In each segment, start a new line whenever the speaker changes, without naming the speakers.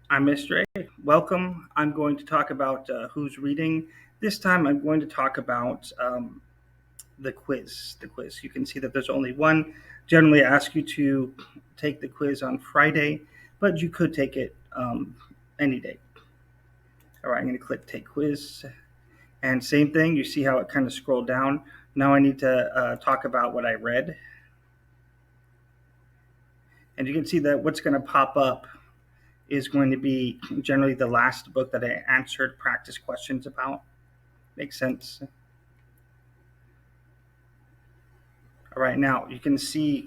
I'm Mr. A. Welcome. I'm going to talk about who's reading. This time I'm going to talk about the quiz. The quiz. You can see that there's only one. Generally, I ask you to take the quiz on Friday, but you could take it any day. All right, I'm going to click take quiz. And same thing, you see how it kind of scrolled down. Now I need to talk about what I read. And you can see that what's going to pop up is going to be generally the last book that I answered practice questions about. Makes sense? All right, now you can see,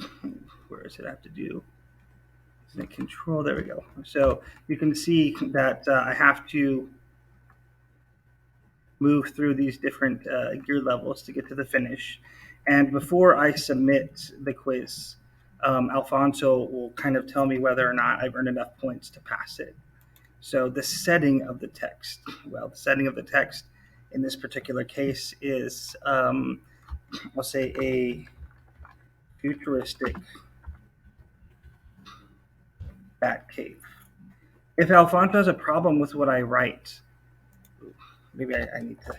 where does it have to do? Isn't it control? There we go. So you can see that I have to move through these different gear levels to get to the finish. And before I submit the quiz, Alfonso will kind of tell me whether or not I've earned enough points to pass it. So the setting of the text, well, the setting of the text in this particular case is, I'll say, a futuristic bat cave. If Alfonso has a problem with what I write, maybe I need to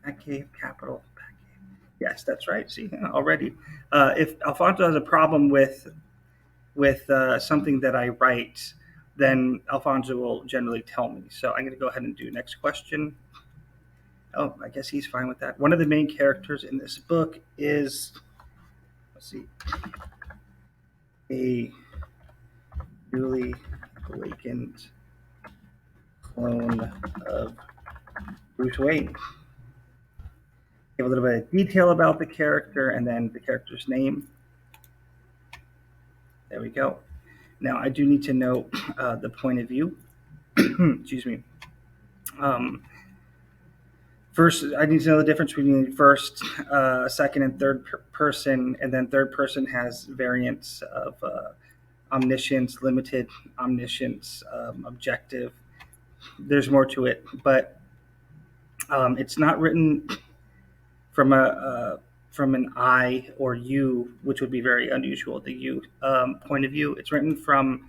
bat cave capital. Bat cave. Yes, that's right. See already. If Alfonso has a problem with something that I write, then Alfonso will generally tell me. So I'm going to go ahead and do next question. Oh, I guess he's fine with that. One of the main characters in this book is, let's see, a newly awakened clone of Bruce Wayne. Give a little bit of detail about the character and then the character's name. There we go. Now I do need to know the point of view. Excuse me. Um, First, I need to know the difference between first, second, and third person, and then third person has variants of omniscience, limited omniscience, objective. There's more to it, but it's not written from from an I or you, which would be very unusual. The you point of view. It's written from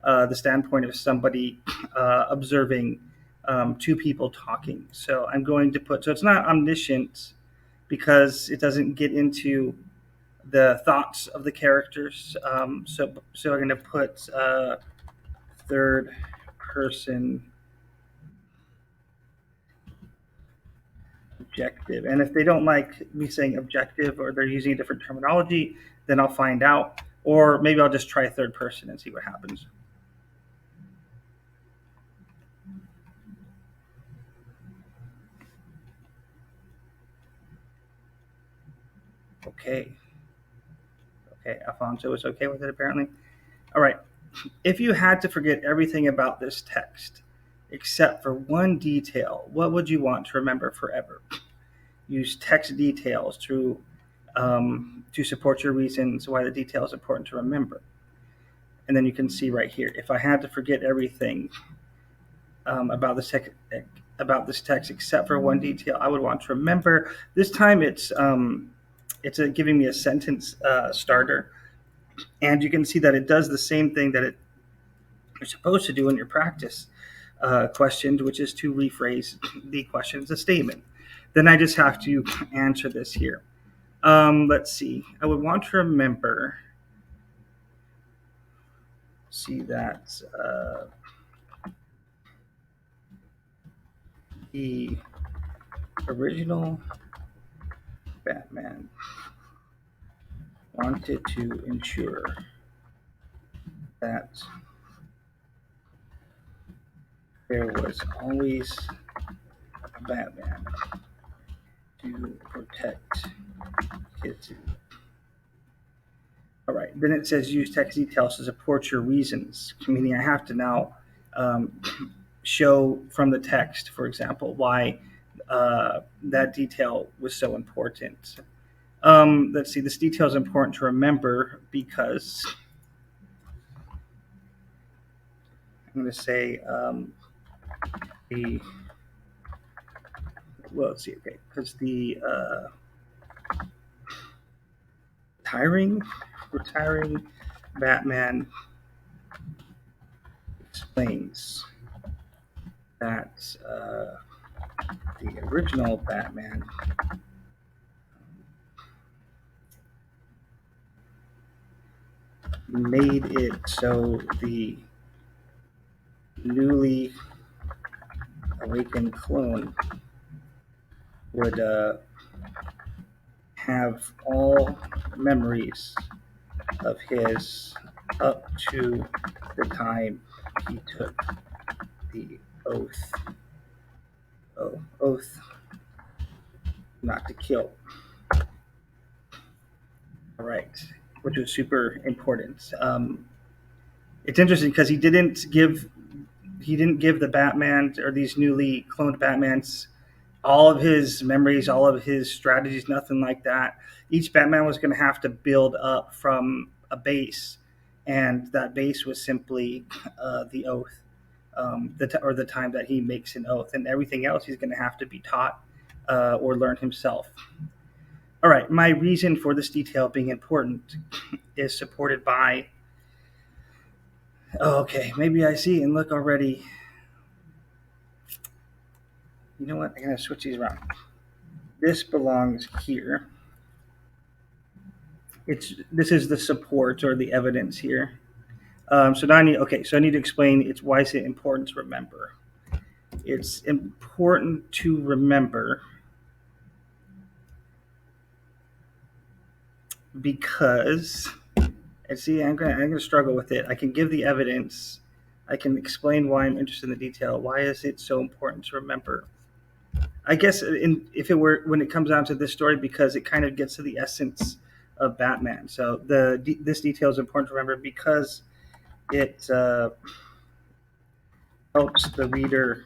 the standpoint of somebody observing two people talking. So I'm going to put. So it's not omniscient because it doesn't get into the thoughts of the characters. So I'm going to put third person objective. And if they don't like me saying objective or they're using a different terminology, then I'll find out. Or maybe I'll just try third person and see what happens. Okay. Okay. Alfonso is okay with it apparently. All right. If you had to forget everything about this text except for one detail, what would you want to remember forever? Use text details to support your reasons why the detail is important to remember. And then you can see right here, if I had to forget everything about this text except for one detail, I would want to remember. This time it's giving me a sentence starter, and you can see that it does the same thing that you're supposed to do in your practice questions, which is to rephrase the question as a statement. Then I just have to answer this here. Let's see. I would want to remember. See that the original Batman wanted to ensure that there was always a Batman to protect his. All right. Then it says use text details to support your reasons, meaning I have to now um, show from the text, for example, why that detail was so important. Let's see. This detail is important to remember because I'm going to say the well. Let's see. Okay, because the retiring Batman explains that the original Batman made it so the newly awakened clone would have all memories of his up to the time he took the oath not to kill. All right, which was super important. It's interesting because he didn't give the Batman or these newly cloned Batmans all of his memories, all of his strategies, nothing like that. Each Batman was going to have to build up from a base, and that base was simply the oath, or the time that he makes an oath, and everything else he's going to have to be taught or learn himself. All right, my reason for this detail being important is supported by. Oh, okay, maybe I see and look already. You know what? I'm going to switch these around. This belongs here. This is the support or the evidence here. So now I need to explain it's why is it important to remember. It's important to remember because, and see, I'm gonna struggle with it. I can give the evidence, I can explain why I'm interested in the detail. Why is it so important to remember? I guess if it were when it comes down to this story, because it kind of gets to the essence of Batman. So this detail is important to remember because it helps the reader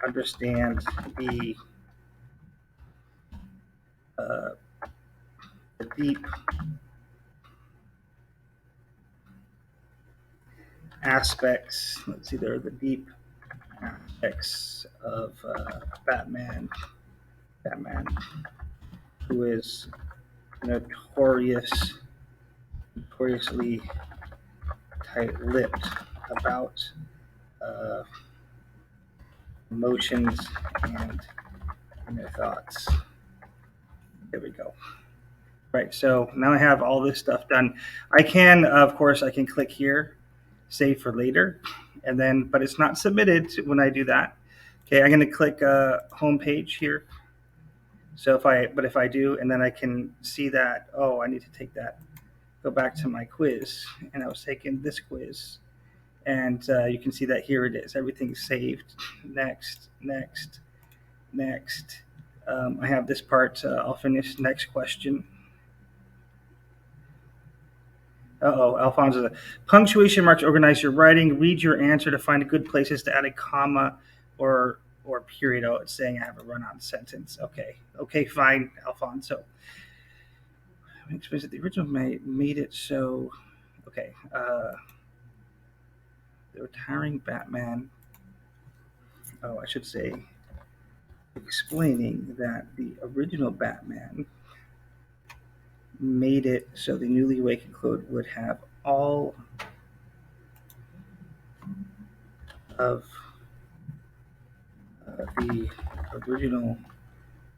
understand uh, the deep aspects. Let's see, there are the deep aspects of Batman, who is notoriously tight-lipped about uh, emotions and inner thoughts. There we go. Right, so now I have all this stuff done. I can, of course, I can click here, save for later, and then, but it's not submitted when I do that. Okay, I'm going to click home page here. So if I do, and then I can see that, oh, I need to take that, go back to my quiz, and I was taking this quiz, and you can see that here it is. Everything's saved. Next, next, next. I have this part. I'll finish. Next question. Alfonso. Punctuation marks organize your writing. Read your answer to find good places to add a comma or period. Oh, it's saying I have a run-on sentence. Okay, fine, Alfonso. The original made it so. Okay, the retiring Batman. Oh, I should say, explaining that the original Batman made it so the newly awakened clone would have all of the original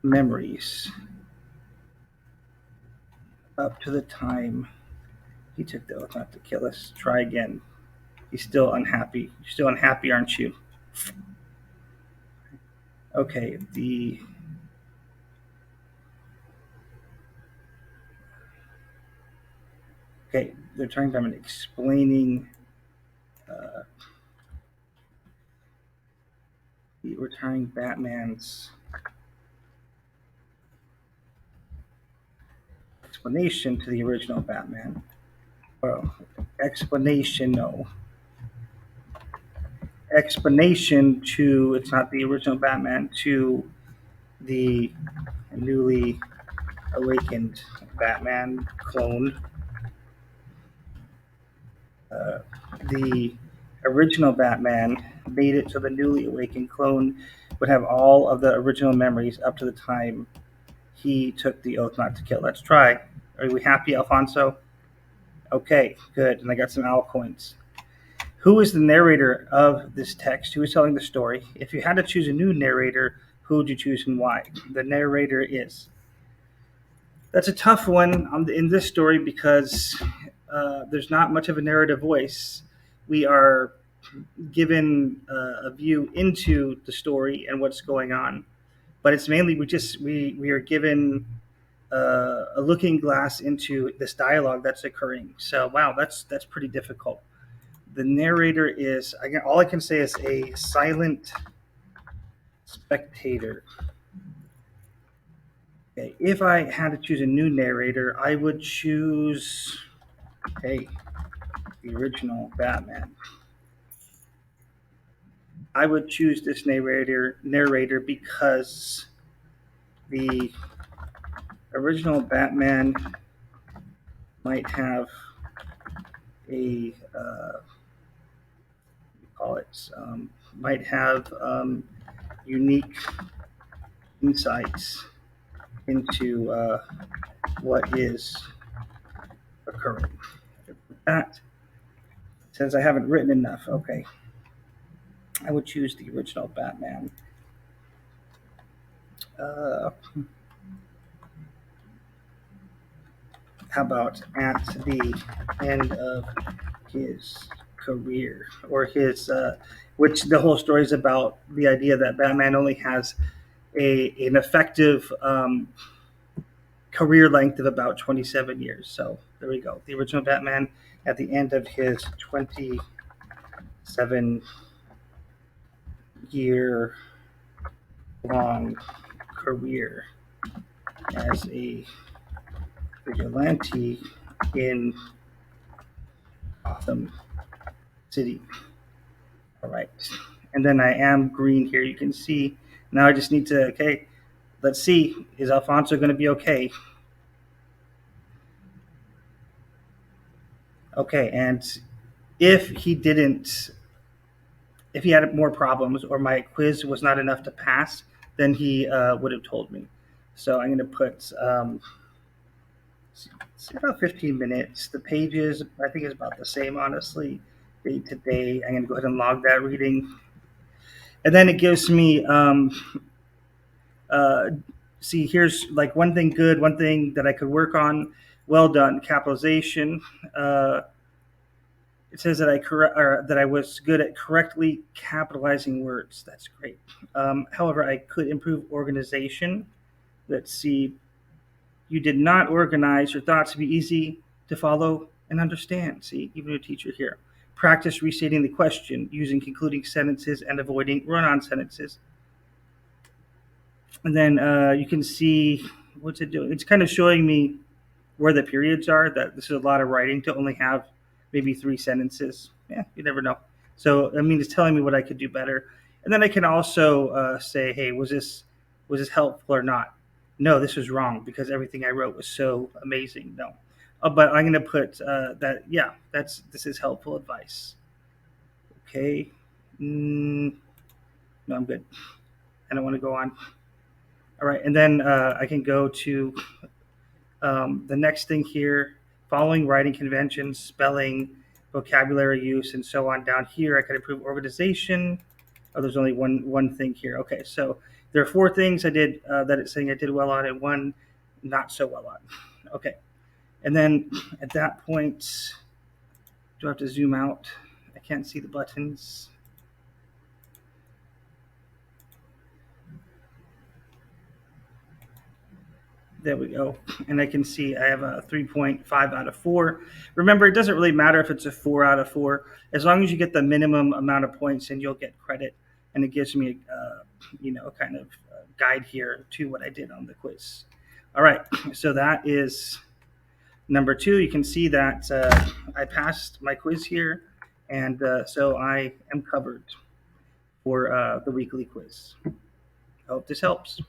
memories up to the time he took the oath not to kill us. Try again. He's still unhappy. You're still unhappy, aren't you? Okay, they're talking about explaining the retiring Batman's explanation to the original Batman. Well, explanation, no. Explanation to, it's not the original Batman, to the newly awakened Batman clone. The original Batman made it so the newly awakened clone would have all of the original memories up to the time he took the oath not to kill. Let's try. Are we happy, Alfonso? Okay, good. And I got some owl coins. Who is the narrator of this text? Who is telling the story? If you had to choose a new narrator, who would you choose and why? The narrator is. That's a tough one in this story because there's not much of a narrative voice. We are given a view into the story and what's going on, but it's mainly we are given a looking glass into this dialogue that's occurring. So wow, that's pretty difficult. The narrator is all I can say is a silent spectator. Okay, if I had to choose a new narrator, I would choose hey the original Batman. I would choose this narrator because the original Batman might have a call it might have unique insights into what is occurring. That says I haven't written enough. Okay, I would choose the original Batman. Uh, how about at the end of his career or his, which the whole story is about the idea that Batman only has an effective career length of about 27 years. So there we go. The original Batman at the end of his 27-year long career as a vigilante in Gotham City. All right. And then I am green here. You can see now I just need to, okay, let's see. Is Alfonso going to be okay? Okay. And if he didn't, if he had more problems or my quiz was not enough to pass, then he would have told me. So I'm going to put about 15 minutes. The pages, I think, is about the same, honestly, day to day. I'm going to go ahead and log that reading. And then it gives me, uh, see, here's like one thing good, one thing that I could work on. Well done, capitalization. It says that that I was good at correctly capitalizing words. That's great. However, I could improve organization. Let's see. You did not organize your thoughts to be easy to follow and understand. See, even a teacher here. Practice restating the question using concluding sentences and avoiding run-on sentences. And then you can see what's it doing. It's kind of showing me where the periods are. That this is a lot of writing to only have maybe 3 sentences. Yeah, you never know. So I mean, it's telling me what I could do better. And then I can also say, hey, was this helpful or not? No, this was wrong because everything I wrote was so amazing. No, but I'm going to put that. Yeah, this is helpful advice. Okay. No, I'm good. I don't want to go on. All right, and then I can go to the next thing here, following writing conventions, spelling, vocabulary use, and so on. Down here, I could improve organization. Oh, there's only one thing here. Okay, so there are 4 things I did that it's saying I did well on, and one not so well on. Okay, and then at that point, do I have to zoom out? I can't see the buttons. There we go. And I can see I have a 3.5 out of 4. Remember, it doesn't really matter if it's a 4 out of 4. As long as you get the minimum amount of points, and you'll get credit. And it gives me, kind of guide here to what I did on the quiz. All right. So that is number 2. You can see that I passed my quiz here. And so I am covered for the weekly quiz. I hope this helps.